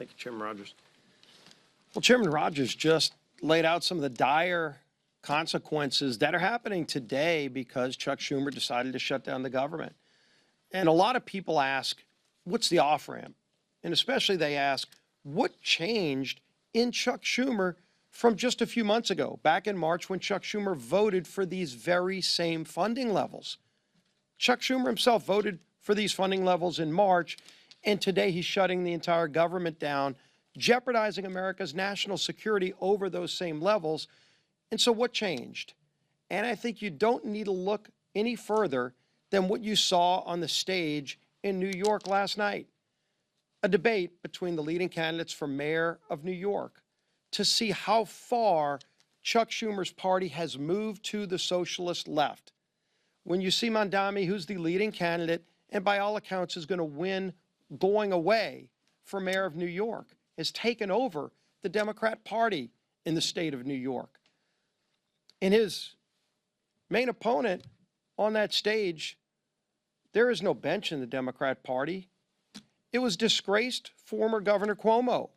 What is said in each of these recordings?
Thank you, Chairman Rogers. Well, Chairman Rogers just laid out some of the dire consequences that are happening today because Chuck Schumer decided to shut down the government. And a lot of people ask, what's the off-ramp? And especially they ask, what changed in Chuck Schumer from just a few months ago, back in March when Chuck Schumer voted for these very same funding levels? Chuck Schumer himself voted for these funding levels in March, and today he's shutting the entire government down, jeopardizing America's national security over those same levels. And so what changed? And I think you don't need to look any further than what you saw on the stage in New York last night. A debate between the leading candidates for mayor of New York to see how far Chuck Schumer's party has moved to the socialist left. When you see Mondami, who's the leading candidate, and by all accounts is going to win going away for mayor of New York, has taken over the Democrat Party in the state of New York. And his main opponent on that stage, there is no bench in the Democrat Party. It was disgraced former Governor Cuomo,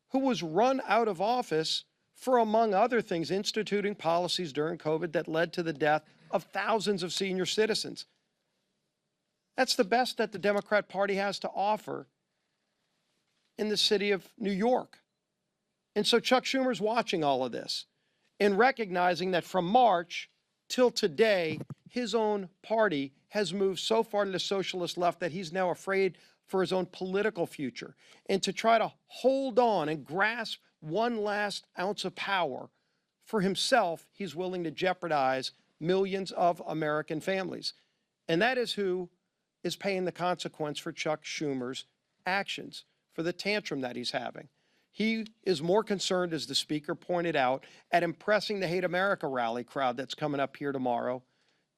who was run out of office for, among other things, instituting policies during COVID that led to the death of thousands of senior citizens. That's the best that the Democrat Party has to offer in the city of New York. And so Chuck Schumer's watching all of this and recognizing that from March till today, his own party has moved so far to the socialist left that he's now afraid for his own political future. And to try to hold on and grasp one last ounce of power for himself, he's willing to jeopardize millions of American families. And that is who is paying the consequence for Chuck Schumer's actions, for the tantrum that he's having. He is more concerned, as the speaker pointed out, at impressing the Hate America rally crowd that's coming up here tomorrow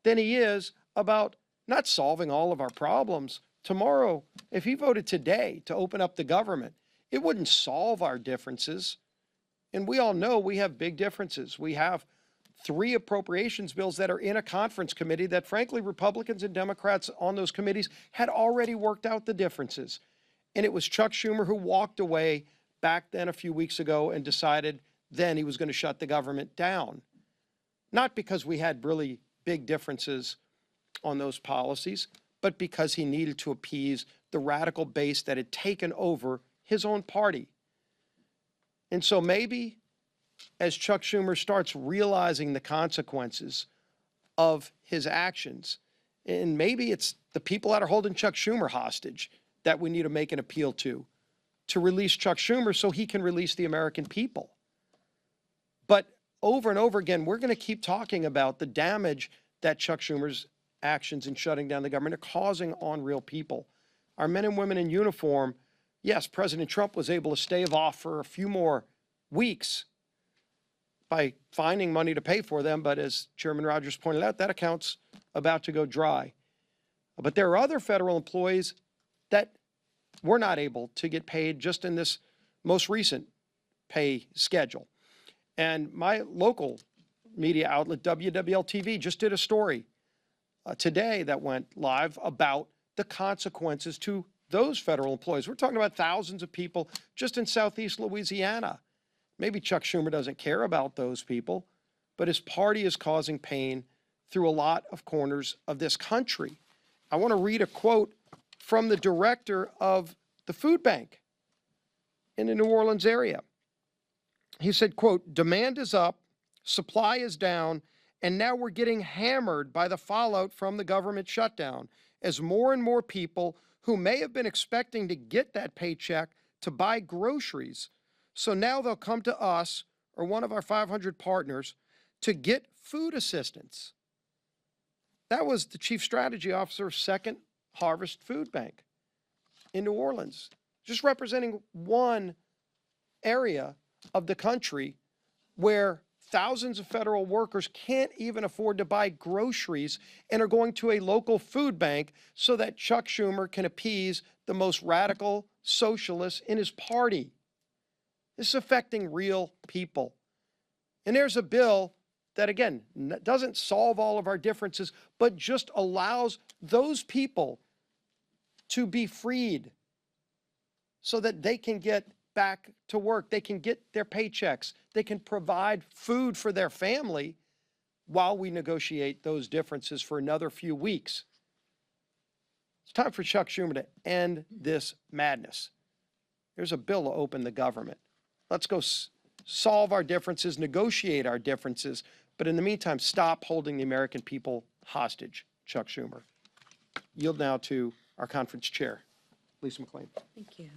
than he is about not solving all of our problems. Tomorrow, if he voted today to open up the government, it wouldn't solve our differences. And we all know we have big differences. We have 3 appropriations bills that are in a conference committee that, frankly, Republicans and Democrats on those committees had already worked out the differences. And it was Chuck Schumer who walked away back then a few weeks ago and decided then he was going to shut the government down. Not because we had really big differences on those policies, but because he needed to appease the radical base that had taken over his own party. And so maybe as Chuck Schumer starts realizing the consequences of his actions, and maybe it's the people that are holding Chuck Schumer hostage that we need to make an appeal to release Chuck Schumer so he can release the American people. But over and over again, we're going to keep talking about the damage that Chuck Schumer's actions in shutting down the government are causing on real people. Our men and women in uniform, yes, President Trump was able to stave off for a few more weeks by finding money to pay for them, but as Chairman Rogers pointed out, that account's about to go dry. But there are other federal employees that were not able to get paid just in this most recent pay schedule. And my local media outlet, WWL-TV, just did a story today that went live about the consequences to those federal employees. We're talking about thousands of people just in Southeast Louisiana. Maybe Chuck Schumer doesn't care about those people, but his party is causing pain through a lot of corners of this country. I want to read a quote from the director of the food bank in the New Orleans area. He said, quote, "Demand is up, supply is down, and now we're getting hammered by the fallout from the government shutdown as more and more people who may have been expecting to get that paycheck to buy groceries. So now they'll come to us or one of our 500 partners to get food assistance." That was the chief strategy officer of Second Harvest Food Bank in New Orleans, just representing one area of the country where thousands of federal workers can't even afford to buy groceries and are going to a local food bank so that Chuck Schumer can appease the most radical socialists in his party. This is affecting real people. And there's a bill that, again, doesn't solve all of our differences, but just allows those people to be freed so that they can get back to work. They can get their paychecks. They can provide food for their family while we negotiate those differences for another few weeks. It's time for Chuck Schumer to end this madness. There's a bill to open the government. Let's go solve our differences, negotiate our differences, but in the meantime, stop holding the American people hostage, Chuck Schumer. Yield now to our conference chair, Lisa McLean. Thank you.